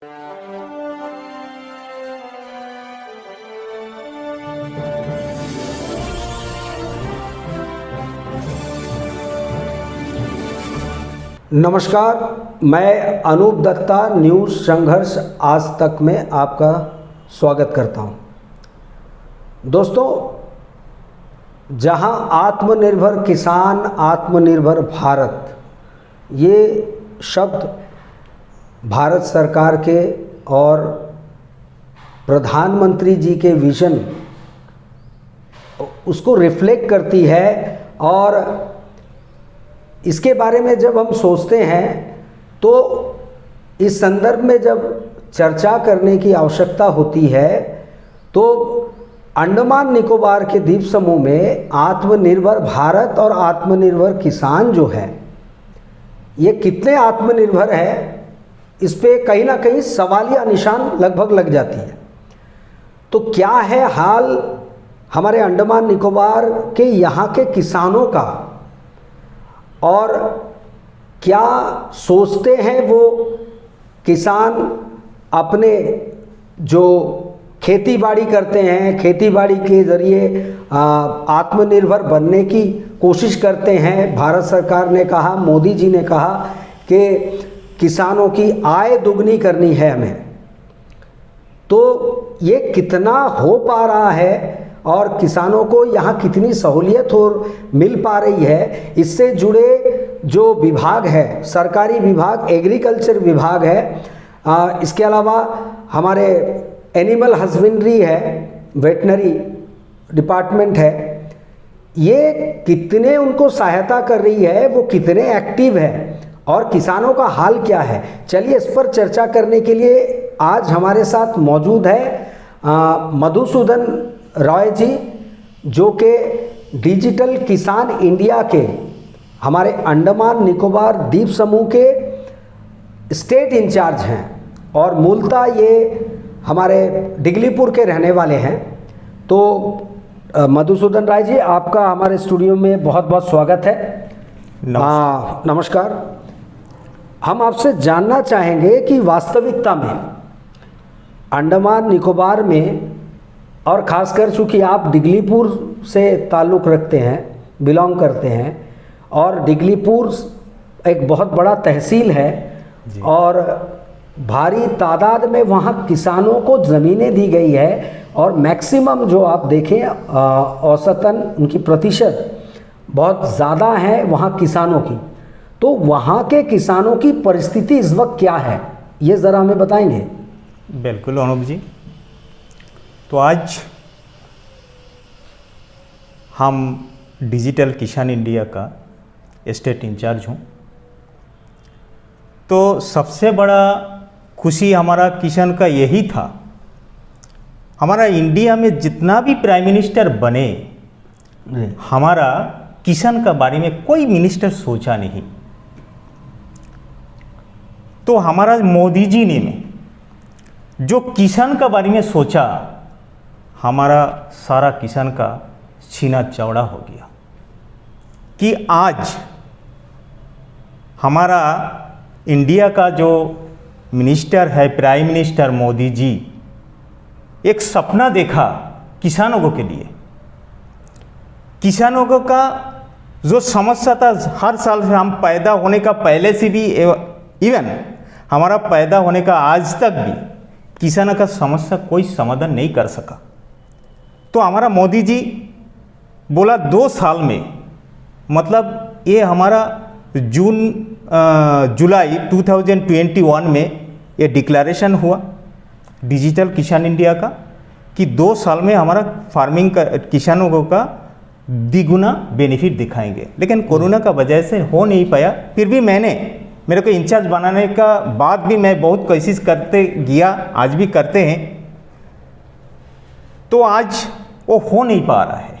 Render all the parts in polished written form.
नमस्कार, मैं अनूप दत्ता न्यूज़ संघर्ष आज तक में आपका स्वागत करता हूं। दोस्तों, जहां आत्मनिर्भर किसान, आत्मनिर्भर भारत, ये शब्द भारत सरकार के और प्रधानमंत्री जी के विज़न उसको रिफ्लेक्ट करती है, और इसके बारे में जब हम सोचते हैं तो इस संदर्भ में जब चर्चा करने की आवश्यकता होती है तो अंडमान निकोबार के द्वीप समूह में आत्मनिर्भर भारत और आत्मनिर्भर किसान जो है, ये कितने आत्मनिर्भर है, इस पे कहीं ना कहीं सवालिया निशान लगभग लग जाती है। तो क्या है हाल हमारे अंडमान निकोबार के यहाँ के किसानों का, और क्या सोचते हैं वो किसान अपने जो खेती बाड़ी करते हैं, खेती बाड़ी के ज़रिए आत्मनिर्भर बनने की कोशिश करते हैं। भारत सरकार ने कहा, मोदी जी ने कहा कि किसानों की आय दुगनी करनी है हमें, तो ये कितना हो पा रहा है और किसानों को यहाँ कितनी सहूलियत और मिल पा रही है, इससे जुड़े जो विभाग है, सरकारी विभाग, एग्रीकल्चर विभाग है, इसके अलावा हमारे एनिमल हस्बेंड्री है, वेटनरी डिपार्टमेंट है, ये कितने उनको सहायता कर रही है, वो कितने एक्टिव है और किसानों का हाल क्या है। चलिए इस पर चर्चा करने के लिए आज हमारे साथ मौजूद है मधुसूदन रॉय जी, जो कि डिजिटल किसान इंडिया के हमारे अंडमान निकोबार द्वीप समूह के स्टेट इंचार्ज हैं, और मूलतः ये हमारे डिगलीपुर के रहने वाले हैं। तो मधुसूदन राय जी, आपका हमारे स्टूडियो में बहुत बहुत स्वागत है। नमस्कार। हम आपसे जानना चाहेंगे कि वास्तविकता में अंडमान निकोबार में, और ख़ासकर चूँकि आप डिगलीपुर से ताल्लुक़ रखते हैं, बिलोंग करते हैं, और डिगलीपुर एक बहुत बड़ा तहसील है और भारी तादाद में वहाँ किसानों को ज़मीनें दी गई है, और मैक्सिमम जो आप देखें औसतन उनकी प्रतिशत बहुत ज़्यादा है वहाँ किसानों की। तो वहाँ के किसानों की परिस्थिति इस वक्त क्या है, ये ज़रा हमें बताएंगे। बिल्कुल अनूप जी, तो आज हम डिजिटल किसान इंडिया का स्टेट इंचार्ज हूँ। तो सबसे बड़ा खुशी हमारा किसान का यही था, हमारा इंडिया में जितना भी प्राइम मिनिस्टर बने, हमारा किसान का बारे में कोई मिनिस्टर सोचा नहीं। तो हमारा मोदी जी ने जो किसान का बारे में सोचा, हमारा सारा किसान का सीना चौड़ा हो गया कि आज हमारा इंडिया का जो मिनिस्टर है, प्राइम मिनिस्टर मोदी जी, एक सपना देखा किसानों के लिए। किसानों का जो समस्या था, हर साल से हम पैदा होने का पहले से भी, इवन हमारा पैदा होने का आज तक भी किसानों का समस्या कोई समाधान नहीं कर सका। तो हमारा मोदी जी बोला 2 साल में, मतलब ये हमारा जुलाई 2021 में ये डिक्लेरेशन हुआ डिजिटल किसान इंडिया का कि 2 साल में हमारा फार्मिंग का किसानों का द्विगुना बेनिफिट दिखाएंगे। लेकिन कोरोना का वजह से हो नहीं पाया। फिर भी मेरे को इंचार्ज बनाने का बाद भी मैं बहुत कोशिश करते गया, आज भी करते हैं। तो आज वो हो नहीं पा रहा है।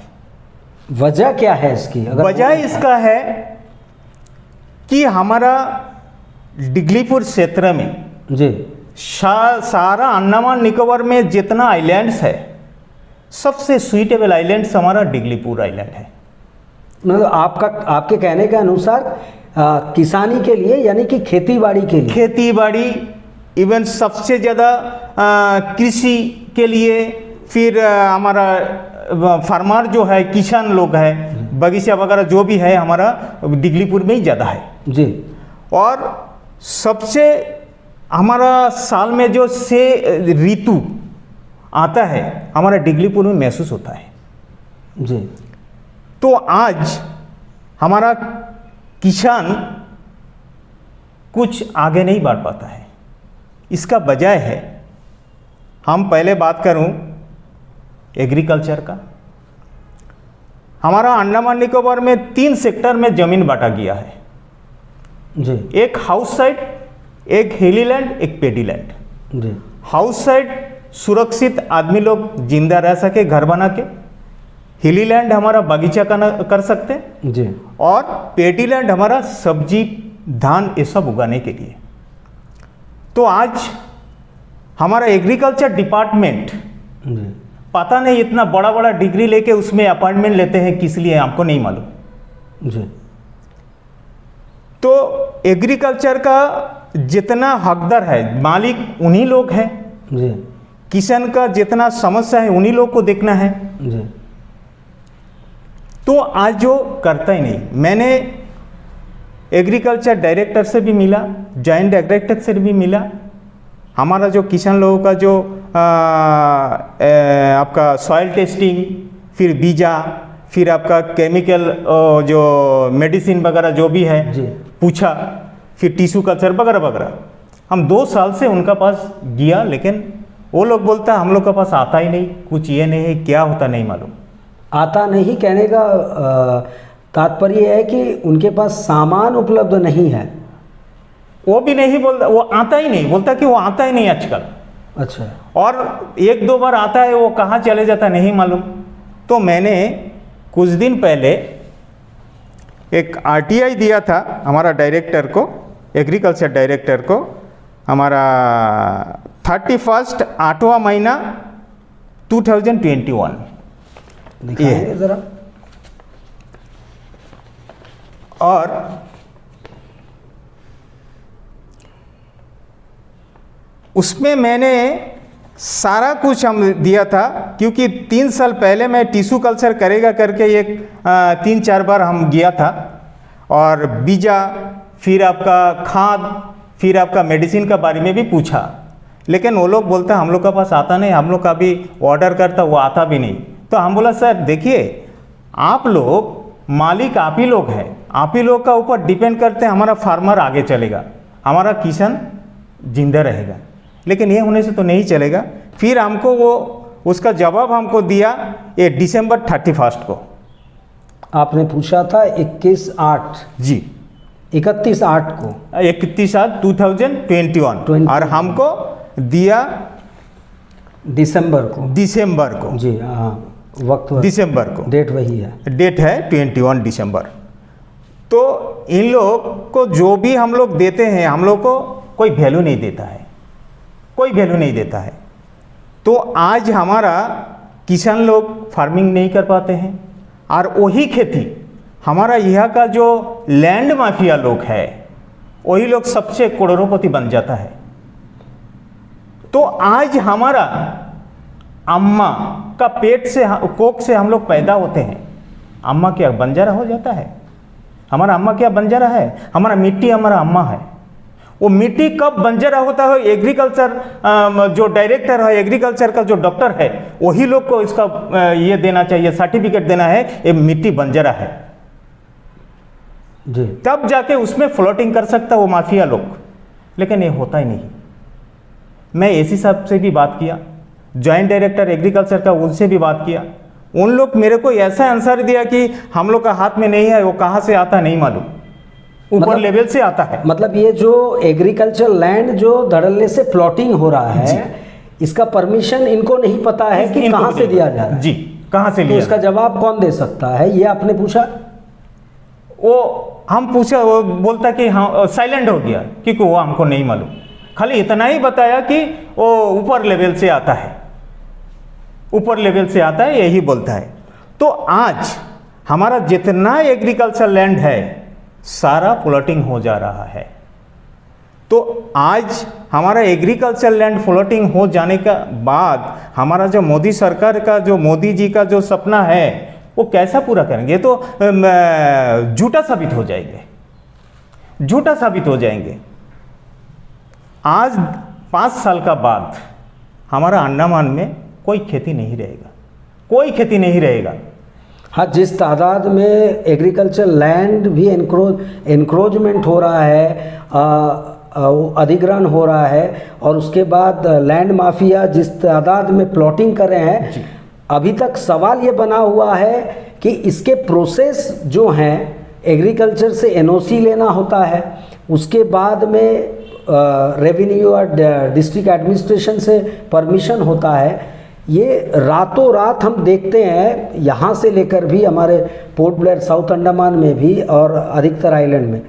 वजह क्या है इसकी? वजह इसका है कि हमारा डिगलीपुर क्षेत्र में जी सारा अंडमान निकोबार में जितना आइलैंड्स है, सबसे सुइटेबल आइलैंड्स हमारा डिगलीपुर आइलैंड है। मतलब आपके कहने के अनुसार किसानी के लिए, यानी कि खेती बाड़ी के लिए, खेती बाड़ी इवन सबसे ज़्यादा कृषि के लिए, फिर हमारा फार्मर जो है, किसान लोग है, बगीचा वगैरह जो भी है हमारा डिगलीपुर में ही ज़्यादा है जी। और सबसे हमारा साल में जो से ऋतु आता है हमारा डिगलीपुर में महसूस होता है जी। तो आज हमारा किसान कुछ आगे नहीं बढ़ पाता है। इसका वजह है, हम पहले बात करूं एग्रीकल्चर का। हमारा अंडमान निकोबार में 3 सेक्टर में ज़मीन बांटा गया है जी। एक हाउस साइड, एक हिली लैंड, एक पेडी लैंड। जी। हाउस साइड सुरक्षित आदमी लोग जिंदा रह सके घर बना के, हिली लैंड हमारा बगीचा कर सकते जी। और पेडी लैंड हमारा सब्जी धान ये सब उगाने के लिए। तो आज हमारा एग्रीकल्चर डिपार्टमेंट जी। पता नहीं इतना बड़ा बड़ा डिग्री लेके उसमें अपॉइंटमेंट लेते हैं किस लिए हमको नहीं मालूम जी। तो एग्रीकल्चर का जितना हकदार है मालिक उन्हीं लोग हैं जी। किसान का जितना समस्या है उन्हीं लोग को देखना है। जी। तो आज जो करता ही नहीं, मैंने एग्रीकल्चर डायरेक्टर से भी मिला, जॉइंट डायरेक्टर से भी मिला, हमारा जो किसान लोगों का जो आपका सॉइल टेस्टिंग, फिर बीजा, फिर आपका केमिकल जो मेडिसिन वगैरह जो भी है जी। पूछा, फिर टिश्यू कल्चर वगैरह वगैरह। हम 2 साल से उनका पास गया, लेकिन वो लोग बोलता है हम लोग के पास आता ही नहीं, कुछ ये नहीं है, क्या होता नहीं मालूम। आता नहीं कहने का तात्पर्य है कि उनके पास सामान उपलब्ध नहीं है। वो भी नहीं बोलता, वो आता ही नहीं, बोलता कि वो आता ही नहीं आजकल। अच्छा। और 1-2 बार आता है, वो कहाँ चले जाता नहीं मालूम। तो मैंने कुछ दिन पहले एक RTI दिया था हमारा डायरेक्टर को, एग्रीकल्चर डायरेक्टर को, हमारा 31 8वां महीना 2021। दिखाएंगे जरा। और उसमें मैंने सारा कुछ हम दिया था, क्योंकि 3 साल पहले मैं टिश्यू कल्चर करेगा करके एक 3-4 बार हम गया था, और बीजा, फिर आपका खाद, फिर आपका मेडिसिन का बारे में भी पूछा, लेकिन वो लोग बोलता हम लोग का पास आता नहीं, हम लोग का भी ऑर्डर करता वो आता भी नहीं। तो हम बोला सर देखिए, आप लोग मालिक आप ही लोग हैं, आप ही लोग का ऊपर डिपेंड करते हैं हमारा फार्मर आगे चलेगा, हमारा किसान जिंदा रहेगा, लेकिन ये होने से तो नहीं चलेगा। फिर हमको वो उसका जवाब हमको दिया ये दिसंबर 31 को। आपने पूछा था 21/8 जी, 31/8 को, 31/8 2021 और हमको दिया दिसंबर को। दिसंबर को जी हाँ, वक्त दिसंबर को, डेट वही है, डेट है 21 दिसंबर। तो इन लोग को जो भी हम लोग देते हैं, हम लोग को कोई वैल्यू नहीं देता है, कोई वैल्यू नहीं देता है। तो आज हमारा किसान लोग फार्मिंग नहीं कर पाते हैं, और वही खेती हमारा यहाँ का जो लैंड माफिया लोग है वही लोग सबसे करोड़पति बन जाता है। तो आज हमारा अम्मा का पेट से, कोख से हम लोग पैदा होते हैं, अम्मा क्या बंजारा हो जाता है? हमारा अम्मा क्या बंजारा है? हमारा मिट्टी हमारा अम्मा है। वो मिट्टी कब बंजरा होता है? एग्रीकल्चर जो डायरेक्टर है, एग्रीकल्चर का जो डॉक्टर है, वही लोग को इसका ये देना चाहिए, सर्टिफिकेट देना है ये मिट्टी बंजरा है जी, तब जाके उसमें फ्लोटिंग कर सकता वो माफिया लोग, लेकिन ये होता ही नहीं। मैं एसी साहब से भी बात किया, जॉइंट डायरेक्टर एग्रीकल्चर का, उनसे भी बात किया। उन लोग मेरे को ऐसा आंसर दिया कि हम लोग का हाथ में नहीं है, वो कहाँ से आता नहीं मालूम, ऊपर लेवल से आता है। मतलब ये जो एग्रीकल्चर लैंड जो धड़ल्ले से प्लॉटिंग हो रहा है, इसका परमिशन इनको नहीं पता है कि कहाँ से दिया जा रहा है। जी, कहाँ से लिया? तो इसका जवाब कौन दे सकता है, ये आपने पूछा? वो हम पूछा, वो बोलता कि हाँ, साइलेंट हो गया क्योंकि वो हमको नहीं मालूम। खाली इतना ही बताया कि वो ऊपर लेवल से आता है, ऊपर लेवल से आता है, यही बोलता है। तो आज हमारा जितना एग्रीकल्चर लैंड है सारा प्लॉटिंग हो जा रहा है। तो आज हमारा एग्रीकल्चर लैंड फ्लोटिंग हो जाने का बाद हमारा जो मोदी सरकार का, जो मोदी जी का जो सपना है वो कैसा पूरा करेंगे? ये तो झूठा साबित हो जाएंगे, झूठा साबित हो जाएंगे। आज 5 साल का बाद हमारा अंडमान में कोई खेती नहीं रहेगा, कोई खेती नहीं रहेगा। हाँ, जिस तादाद में एग्रीकल्चर लैंड भी एनक्रोचमेंट हो रहा है, अधिग्रहण हो रहा है, और उसके बाद लैंड माफिया जिस तादाद में प्लॉटिंग कर रहे हैं, अभी तक सवाल ये बना हुआ है कि इसके प्रोसेस जो हैं, एग्रीकल्चर से एनओसी लेना होता है, उसके बाद में रेवेन्यू और डिस्ट्रिक्ट एडमिनिस्ट्रेशन से परमिशन होता है। ये रातों रात हम देखते हैं, यहाँ से लेकर भी हमारे पोर्ट ब्लेयर, साउथ अंडमान में भी और अधिकतर आइलैंड में,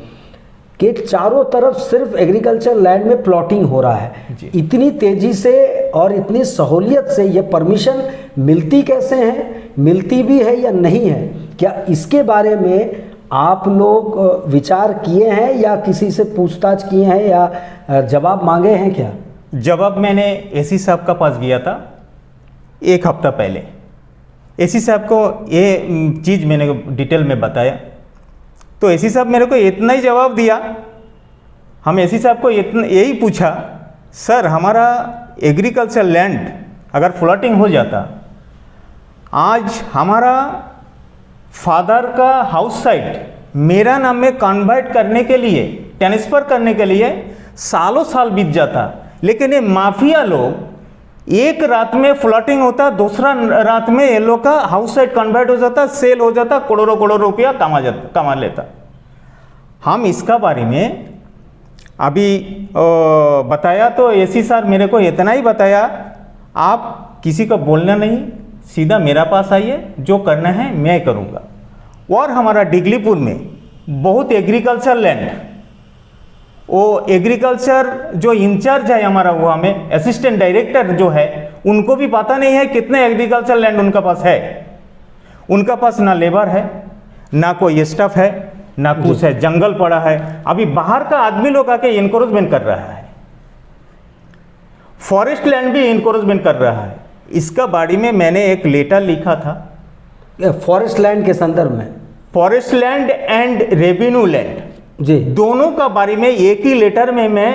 कि चारों तरफ सिर्फ एग्रीकल्चर लैंड में प्लॉटिंग हो रहा है। इतनी तेज़ी से और इतनी सहूलियत से ये परमिशन मिलती कैसे है, मिलती भी है या नहीं है? क्या इसके बारे में आप लोग विचार किए हैं या किसी से पूछताछ किए हैं या जवाब मांगे हैं क्या? जवाब मैंने एसी साहब का पास गया था 1 हफ्ता पहले। एसी साहब को ये चीज़ मैंने डिटेल में बताया, तो एसी साहब मेरे को इतना ही जवाब दिया। हम एसी साहब को यही पूछा, सर हमारा एग्रीकल्चर लैंड अगर फ्लोटिंग हो जाता, आज हमारा फादर का हाउस साइट मेरा नाम में कन्वर्ट करने के लिए, ट्रांसफ़र करने के लिए सालों साल बीत जाता, लेकिन ये माफिया लोग एक रात में फ्लोटिंग होता, दूसरा रात में ये लोग का हाउस साइट कन्वर्ट हो जाता, सेल हो जाता, करोड़ों रुपया कमा लेता। हम इसका बारे में अभी बताया तो एसी सर मेरे को इतना ही बताया, आप किसी को बोलना नहीं, सीधा मेरा पास आइए, जो करना है मैं करूँगा। और हमारा डिगलीपुर में बहुत एग्रीकल्चर लैंड, वो एग्रीकल्चर जो इंचार्ज है हमारा, वो हमें असिस्टेंट डायरेक्टर जो है, उनको भी पता नहीं है कितने एग्रीकल्चर लैंड उनका पास है। उनका पास ना लेबर है, ना कोई स्टाफ है, ना कुछ है, जंगल पड़ा है। अभी बाहर का आदमी लोग आके इनक्रोचमेंट कर रहा है, फॉरेस्ट लैंड भी इनक्रोचमेंट कर रहा है। इसका बारे में मैंने एक लेटर लिखा था, फॉरेस्ट लैंड के संदर्भ में, forest land and revenue land जी, दोनों का बारे में एक ही लेटर में मैं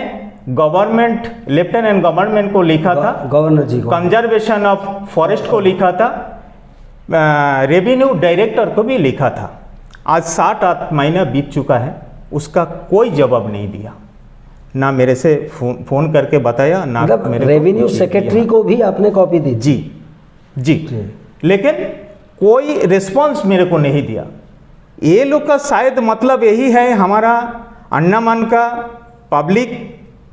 गवर्नमेंट, लेफ्टिनेंट गवर्नमेंट को लिखा था, गवर्नर जी को, कंजर्वेशन ऑफ फॉरेस्ट को लिखा था, रेवेन्यू डायरेक्टर को भी लिखा था। आज 7-8 महीना बीत चुका है, उसका कोई जवाब नहीं दिया, ना मेरे से फोन करके बताया, ना मतलब मेरे रेवेन्यू सेक्रेटरी को भी आपने कॉपी दी? जी, लेकिन कोई रिस्पांस मेरे को नहीं दिया। ये लोग का शायद मतलब यही है, हमारा अंडमान का पब्लिक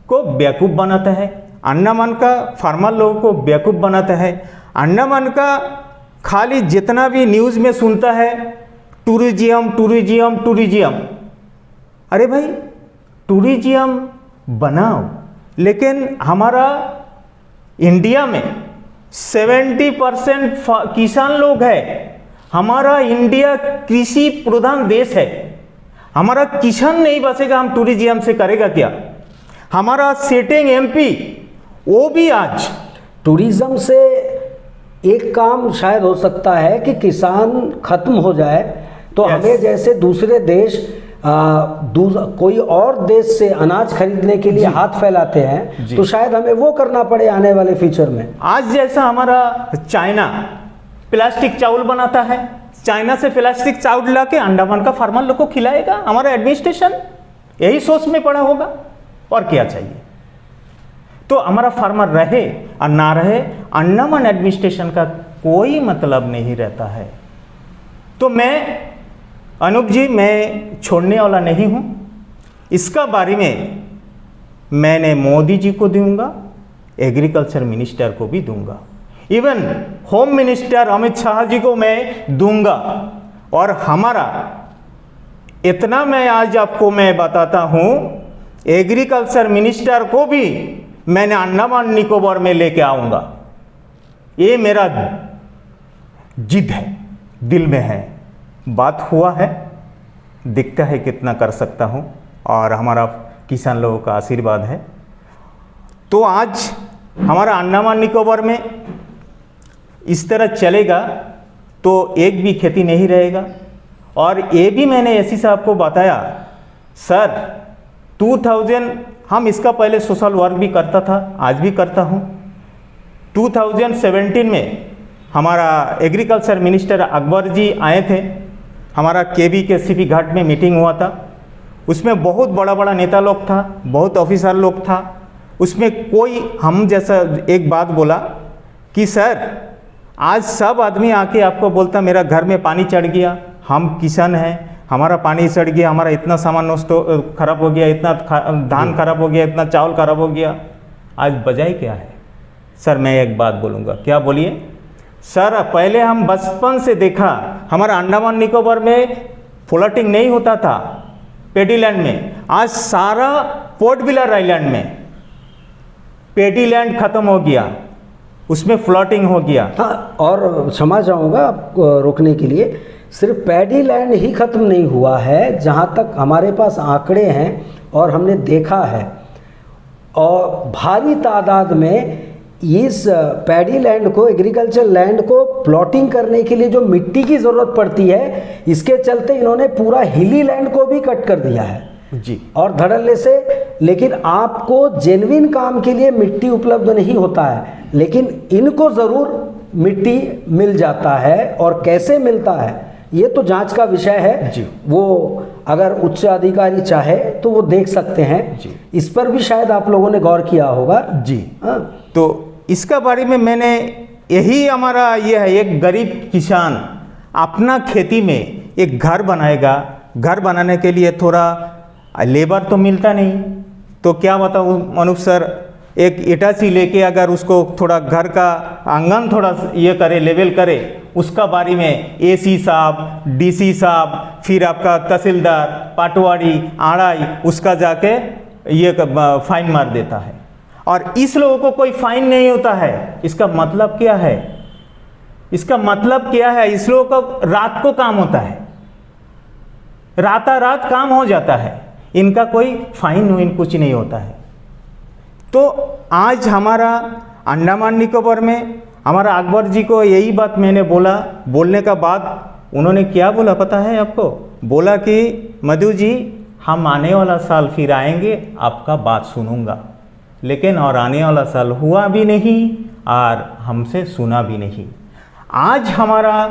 को बेवकूफ़ बनाता है, अंडमान का फार्मर लोगों को बेवकूफ़ बनाता है। अंडमान का खाली जितना भी न्यूज़ में सुनता है टूरिज्म टूरिज्म टूरिज्म। अरे भाई टूरिज्म बनाओ, लेकिन हमारा इंडिया में 70% किसान लोग हैं। हमारा इंडिया कृषि प्रधान देश है, हमारा किसान नहीं बचेगा, हम टूरिज्म से करेगा क्या? हमारा सिटिंग एमपी वो भी आज टूरिज्म से एक काम शायद हो सकता है कि किसान खत्म हो जाए तो हमें जैसे दूसरे देश कोई और देश से अनाज खरीदने के लिए हाथ फैलाते हैं, तो शायद हमें वो करना पड़े आने वाले फ्यूचर में। आज जैसा हमारा चाइना प्लास्टिक चावल बनाता है, चाइना से प्लास्टिक चावल लाके अंडमान का फार्मर लोग को खिलाएगा हमारा एडमिनिस्ट्रेशन, यही सोच में पड़ा होगा। और क्या चाहिए? तो हमारा फार्मर रहे और ना रहे, अंडमान एडमिनिस्ट्रेशन का कोई मतलब नहीं रहता है। तो मैं अनूप जी, मैं छोड़ने वाला नहीं हूँ। इसका बारे में मैंने मोदी जी को दूंगा, एग्रीकल्चर मिनिस्टर को भी दूंगा, even home minister Amit Shah ji को मैं दूंगा। और हमारा इतना मैं आज आपको मैं बताता हूँ, एग्रीकल्चर मिनिस्टर को भी मैंने अंडमान निकोबार में लेके आऊँगा। ये मेरा जिद है, दिल में है, बात हुआ है, दिखता है कितना कर सकता हूँ। और हमारा किसान लोगों का आशीर्वाद है। तो आज हमारा अंडमान निकोबार में इस तरह चलेगा तो एक भी खेती नहीं रहेगा। और ये भी मैंने एसी साहब को बताया, सर 2000 हम इसका पहले सोशल वर्क भी करता था, आज भी करता हूँ। 2017 में हमारा एग्रीकल्चर मिनिस्टर अकबर जी आए थे, हमारा केबी के सीपी घाट में मीटिंग हुआ था। उसमें बहुत बड़ा बड़ा नेता लोग था, बहुत ऑफिसर लोग था। उसमें कोई हम जैसा एक बात बोला कि सर आज सब आदमी आके आपको बोलता मेरा घर में पानी चढ़ गया, हम किसान हैं, हमारा पानी चढ़ गया, हमारा इतना सामान नष्ट खराब हो गया, इतना धान खराब हो गया, इतना चावल खराब हो गया। आज बजाय क्या है? सर मैं एक बात बोलूँगा, क्या बोलिए सर? पहले हम बचपन से देखा हमारा अंडमान निकोबार में फ्लोटिंग नहीं होता था पेडीलैंड में। आज सारा पोर्ट ब्लेयर आइलैंड में पेडीलैंड खत्म हो गया, उसमें फ्लोटिंग हो गया। हाँ, और क्षमा चाहूँगा आपको रोकने के लिए, सिर्फ पैडीलैंड ही ख़त्म नहीं हुआ है, जहाँ तक हमारे पास आंकड़े हैं और हमने देखा है, और भारी तादाद में इस पैडी लैंड को, एग्रीकल्चर लैंड को प्लॉटिंग करने के लिए जो मिट्टी की ज़रूरत पड़ती है, इसके चलते इन्होंने पूरा हिली लैंड को भी कट कर दिया है जी, और धड़ल्ले से। लेकिन आपको जेन्युइन काम के लिए मिट्टी उपलब्ध नहीं होता है, लेकिन इनको ज़रूर मिट्टी मिल जाता है, और कैसे मिलता है ये तो जांच का विषय है जी। वो अगर उच्च अधिकारी चाहे तो वो देख सकते हैं जी। इस पर भी शायद आप लोगों ने गौर किया होगा जी। हाँ। तो इसका बारे में मैंने यही हमारा ये है, एक गरीब किसान अपना खेती में एक घर बनाएगा, घर बनाने के लिए थोड़ा लेबर तो मिलता नहीं, तो क्या बताऊँ मनुष्य सर, एक इटाची लेके अगर उसको थोड़ा घर का आंगन थोड़ा ये करे, लेवल करे, उसका बारे में एसी साहब, डीसी साहब, फिर आपका तहसीलदार, पाटवाड़ी, आड़ाई, उसका जाके ये फाइन मार देता है। और इस लोगों को कोई फाइन नहीं होता है। इसका मतलब क्या है? इसका मतलब क्या है? इस लोगों को रात को काम होता है, रात काम हो जाता है, इनका कोई फाइन कुछ नहीं होता है। तो आज हमारा अंडमान निकोबार में हमारा अकबर जी को यही बात मैंने बोला, बोलने का बाद उन्होंने क्या बोला पता है आपको? बोला कि मधु जी हम आने वाला साल फिर आएंगे, आपका बात सुनूंगा। लेकिन और आने वाला साल हुआ भी नहीं और हमसे सुना भी नहीं। आज हमारा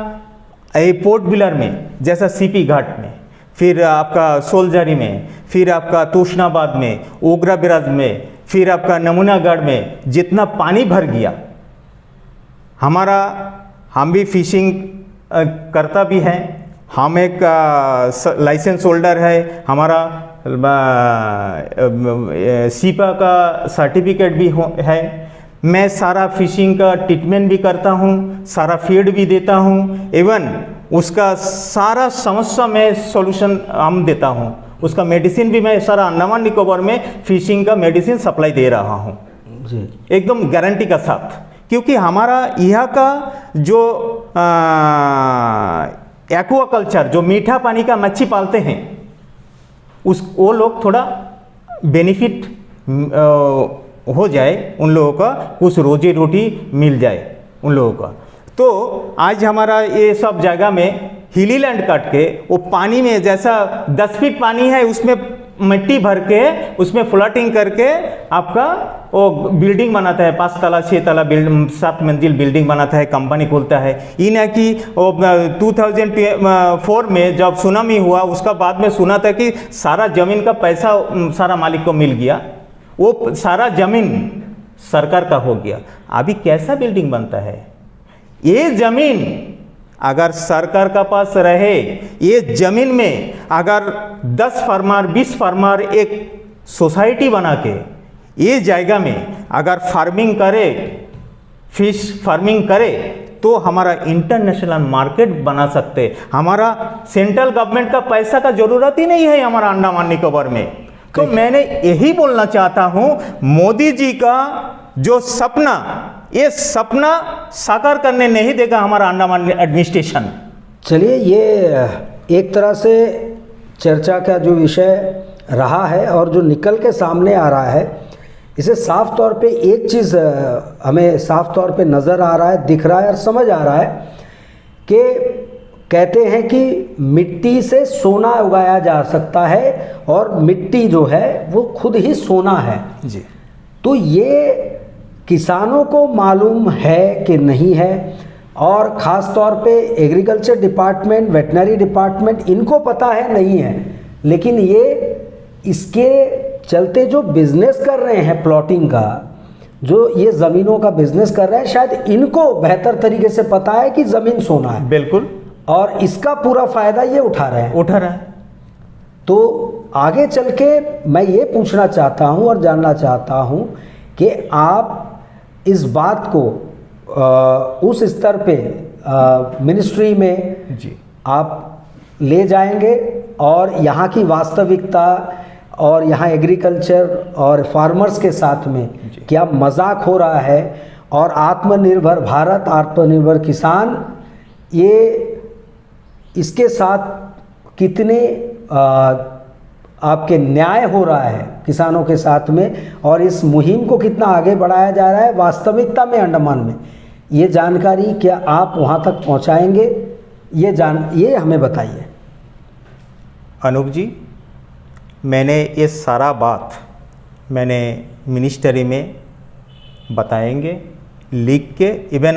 पोर्ट ब्लेयर में, जैसा सीपी घाट में, फिर आपका सोलजारी में, फिर आपका तोशनाबाद में, ओगरा बिराज में, फिर आपका नमूनागढ़ में जितना पानी भर गया, हमारा हम भी फिशिंग करता भी हैं, हम एक लाइसेंस होल्डर है, हमारा सीपा का सर्टिफिकेट भी है। मैं सारा फिशिंग का ट्रीटमेंट भी करता हूँ, सारा फीड भी देता हूँ, इवन उसका सारा समस्या में सॉल्यूशन हम देता हूँ। उसका मेडिसिन भी मैं सारा अंडमान निकोबार में फिशिंग का मेडिसिन सप्लाई दे रहा हूँ जी, एकदम गारंटी का साथ। क्योंकि हमारा यहाँ का जो एक्वाकल्चर, जो मीठा पानी का मच्छी पालते हैं, वो लोग थोड़ा बेनिफिट हो जाए, उन लोगों का कुछ रोजी रोटी मिल जाए उन लोगों का। तो आज हमारा ये सब जगह में हिली लैंड काट के वो पानी में, जैसा 10 फीट पानी है उसमें मिट्टी भर के उसमें फ्लोटिंग करके आपका वो बिल्डिंग बनाता है, 5 तला 6 तला 7 मंजिल बिल्डिंग बनाता है, कंपनी खोलता है। ये ना कि 2004 में जब सुनामी हुआ उसका बाद में सुना था कि सारा ज़मीन का पैसा सारा मालिक को मिल गया, वो सारा ज़मीन सरकार का हो गया। अभी कैसा बिल्डिंग बनता है? ये ज़मीन अगर सरकार का पास रहे, ये ज़मीन में अगर 10 फार्मर 20 फार्मर एक सोसाइटी बना के ये जगह में अगर फार्मिंग करे, फिश फार्मिंग करे, तो हमारा इंटरनेशनल मार्केट बना सकते। हमारा सेंट्रल गवर्नमेंट का पैसा का ज़रूरत ही नहीं है हमारा अंडमान निकोबार में। तो मैंने यही बोलना चाहता हूँ, मोदी जी का जो सपना, ये सपना साकार करने नहीं देगा हमारा अंडमान एडमिनिस्ट्रेशन। चलिए, ये एक तरह से चर्चा का जो विषय रहा है और जो निकल के सामने आ रहा है, इसे साफ तौर पे एक चीज़ हमें साफ तौर पे नज़र आ रहा है, दिख रहा है और समझ आ रहा है कि कहते हैं कि मिट्टी से सोना उगाया जा सकता है और मिट्टी जो है वो खुद ही सोना है जी। तो ये किसानों को मालूम है कि नहीं है, और ख़ास तौर पे एग्रीकल्चर डिपार्टमेंट, वेटनरी डिपार्टमेंट, इनको पता है नहीं है, लेकिन ये इसके चलते जो बिज़नेस कर रहे हैं प्लॉटिंग का, जो ये ज़मीनों का बिज़नेस कर रहे हैं, शायद इनको बेहतर तरीके से पता है कि ज़मीन सोना है। बिल्कुल। और इसका पूरा फ़ायदा ये उठा रहे हैं। तो आगे चल के मैं ये पूछना चाहता हूँ और जानना चाहता हूँ कि आप इस बात को उस स्तर पे मिनिस्ट्री में जी आप ले जाएंगे और यहाँ की वास्तविकता और यहाँ एग्रीकल्चर और फार्मर्स के साथ में क्या मजाक हो रहा है, और आत्मनिर्भर भारत, आत्मनिर्भर किसान, ये इसके साथ कितने आपके न्याय हो रहा है किसानों के साथ में, और इस मुहिम को कितना आगे बढ़ाया जा रहा है वास्तविकता में अंडमान में, ये जानकारी क्या आप वहाँ तक पहुँचाएंगे? ये हमें बताइए। अनूप जी, मैंने ये सारा बात मैंने मिनिस्ट्री में बताएंगे लिख के। इवन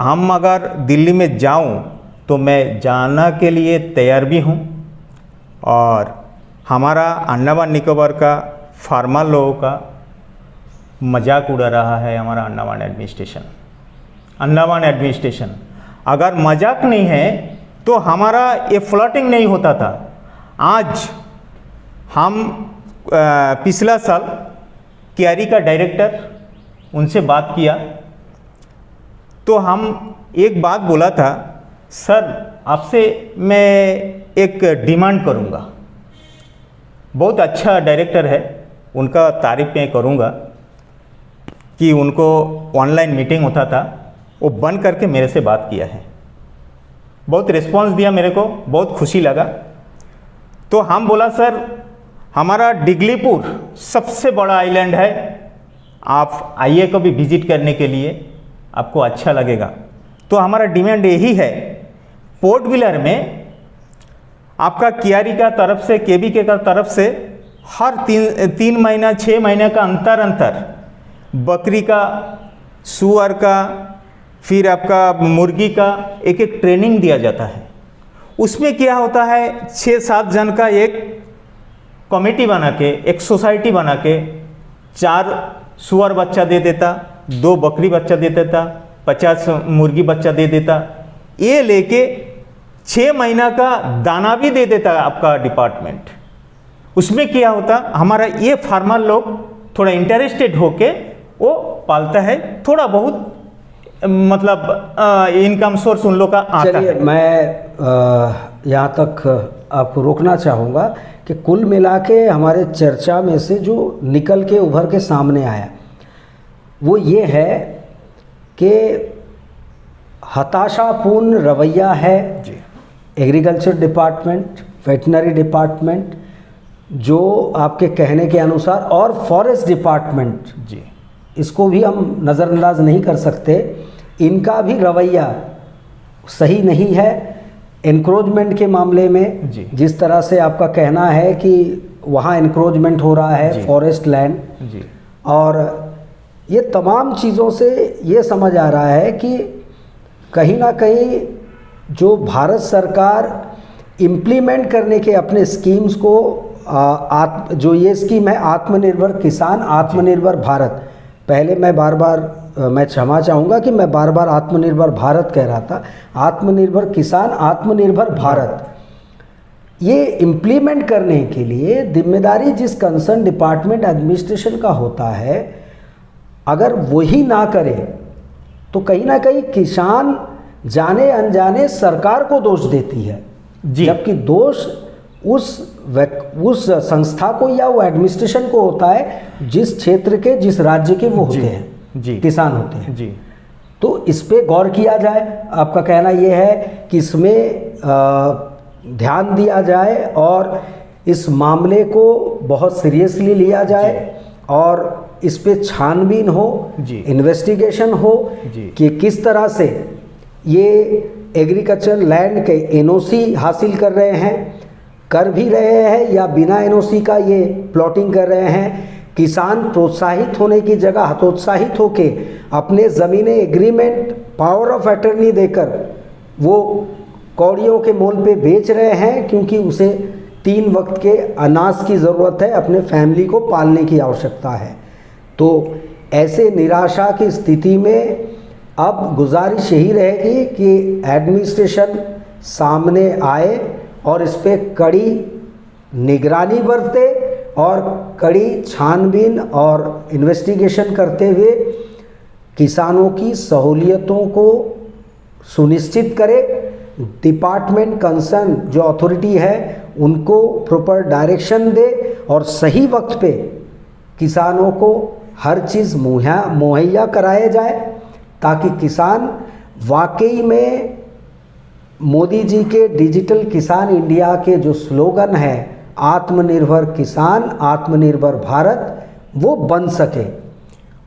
हम अगर दिल्ली में जाऊं तो मैं जाना के लिए तैयार भी हूं। और हमारा अंडमान निकोबार का फार्मर लोगों का मजाक उड़ा रहा है हमारा अंडमान एडमिनिस्ट्रेशन। अगर मजाक नहीं है तो हमारा ये फ्लॉटिंग नहीं होता था। आज हम पिछला साल क्यारी का डायरेक्टर उनसे बात किया तो हम एक बात बोला था, सर आपसे मैं एक डिमांड करूंगा। बहुत अच्छा डायरेक्टर है, उनका तारीफ मैं करूंगा कि उनको ऑनलाइन मीटिंग होता था, वो बंद करके मेरे से बात किया है। बहुत रिस्पांस दिया मेरे को, बहुत खुशी लगा। तो हम बोला सर हमारा डिगलीपुर सबसे बड़ा आइलैंड है, आप आइए कभी विजिट करने के लिए, आपको अच्छा लगेगा। तो हमारा डिमांड यही है, पोर्ट ब्लेयर में आपका क्यारी का तरफ से, केबीके का तरफ से हर तीन महीना 6 महीने का अंतर बकरी का, सुअर का, फिर आपका मुर्गी का एक ट्रेनिंग दिया जाता है। उसमें क्या होता है, 6-7 जन का एक कमेटी बना के, एक सोसाइटी बना के 4 सुअर बच्चा दे देता, 2 बकरी बच्चा दे देता, 50 मुर्गी बच्चा दे देता। ये लेके 6 महीना का दाना भी दे देता आपका डिपार्टमेंट। उसमें क्या होता, हमारा ये फार्मर लोग थोड़ा इंटरेस्टेड होके वो पालता है, थोड़ा बहुत मतलब इनकम सोर्स उन लोग का आता है। चलिए मैं यहाँ तक आपको रोकना चाहूँगा कि कुल मिला के हमारे चर्चा में से जो निकल के उभर के सामने आया वो ये है कि हताशापूर्ण रवैया है जी। एग्रीकल्चर डिपार्टमेंट, वेटनरी डिपार्टमेंट, जो आपके कहने के अनुसार, और फॉरेस्ट डिपार्टमेंट जी, इसको भी हम नज़रअंदाज नहीं कर सकते। इनका भी रवैया सही नहीं है एनक्रोचमेंट के मामले में। जी। जिस तरह से आपका कहना है कि वहाँ एनक्रोचमेंट हो रहा है फॉरेस्ट लैंड जी, और ये तमाम चीज़ों से ये समझ आ रहा है कि कहीं ना कहीं जो भारत सरकार इम्प्लीमेंट करने के अपने स्कीम्स को जो ये स्कीम है आत्मनिर्भर किसान, आत्मनिर्भर भारत, पहले मैं क्षमा चाहूँगा कि मैं बार बार आत्मनिर्भर भारत कह रहा था, आत्मनिर्भर किसान, आत्मनिर्भर भारत, ये इम्प्लीमेंट करने के लिए जिम्मेदारी जिस कंसर्न डिपार्टमेंट एडमिनिस्ट्रेशन का होता है, अगर वही ना करे तो कहीं ना कहीं किसान जाने अनजाने सरकार को दोष देती है, जबकि दोष उस संस्था को या वो एडमिनिस्ट्रेशन को होता है जिस क्षेत्र के, जिस राज्य के वो होते हैं, किसान होते हैं जी। तो इस पे गौर किया जाए। आपका कहना ये है कि इसमें ध्यान दिया जाए और इस मामले को बहुत सीरियसली लिया जाए और इस पे छानबीन हो, जी। इन्वेस्टिगेशन हो जी। कि किस तरह से ये एग्रीकल्चर लैंड के एनओसी हासिल कर रहे हैं, कर भी रहे हैं या बिना एनओसी का ये प्लॉटिंग कर रहे हैं। किसान प्रोत्साहित होने की जगह हतोत्साहित होके अपने ज़मीनें एग्रीमेंट पावर ऑफ अटर्नी देकर वो कौड़ियों के मोल पे बेच रहे हैं, क्योंकि उसे 3 वक्त के अनाज की ज़रूरत है, अपने फैमिली को पालने की आवश्यकता है। तो ऐसे निराशा की स्थिति में अब गुजारिश यही रहेगी कि एडमिनिस्ट्रेशन सामने आए और इस पे कड़ी निगरानी बरते और कड़ी छानबीन और इन्वेस्टिगेशन करते हुए किसानों की सहूलियतों को सुनिश्चित करे। डिपार्टमेंट कंसर्न जो अथॉरिटी है उनको प्रॉपर डायरेक्शन दे और सही वक्त पे किसानों को हर चीज़ मुहैया कराया जाए, ताकि किसान वाकई में मोदी जी के डिजिटल किसान इंडिया के जो स्लोगन है आत्मनिर्भर किसान आत्मनिर्भर भारत, वो बन सके।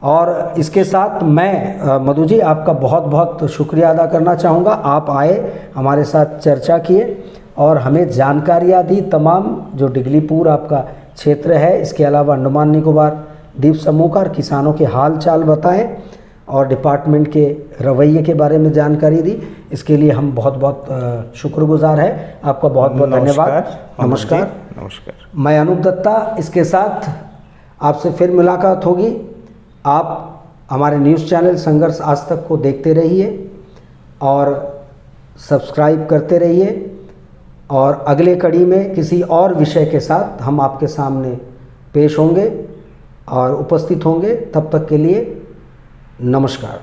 और इसके साथ मैं मधु जी आपका बहुत बहुत शुक्रिया अदा करना चाहूँगा। आप आए, हमारे साथ चर्चा किए और हमें जानकारियाँ दी तमाम जो डिगलीपुर आपका क्षेत्र है, इसके अलावा अंडमान निकोबार द्वीप समूह का और किसानों के हाल चाल बताएं और डिपार्टमेंट के रवैये के बारे में जानकारी दी। इसके लिए हम बहुत बहुत शुक्रगुजार हैं। आपका बहुत बहुत धन्यवाद। नमस्कार। नमस्कार। मैं अनूप दत्ता। इसके साथ आपसे फिर मुलाकात होगी। आप हमारे न्यूज़ चैनल संघर्ष आज तक को देखते रहिए और सब्सक्राइब करते रहिए, और अगले कड़ी में किसी और विषय के साथ हम आपके सामने पेश होंगे और उपस्थित होंगे। तब तक के लिए नमस्कार।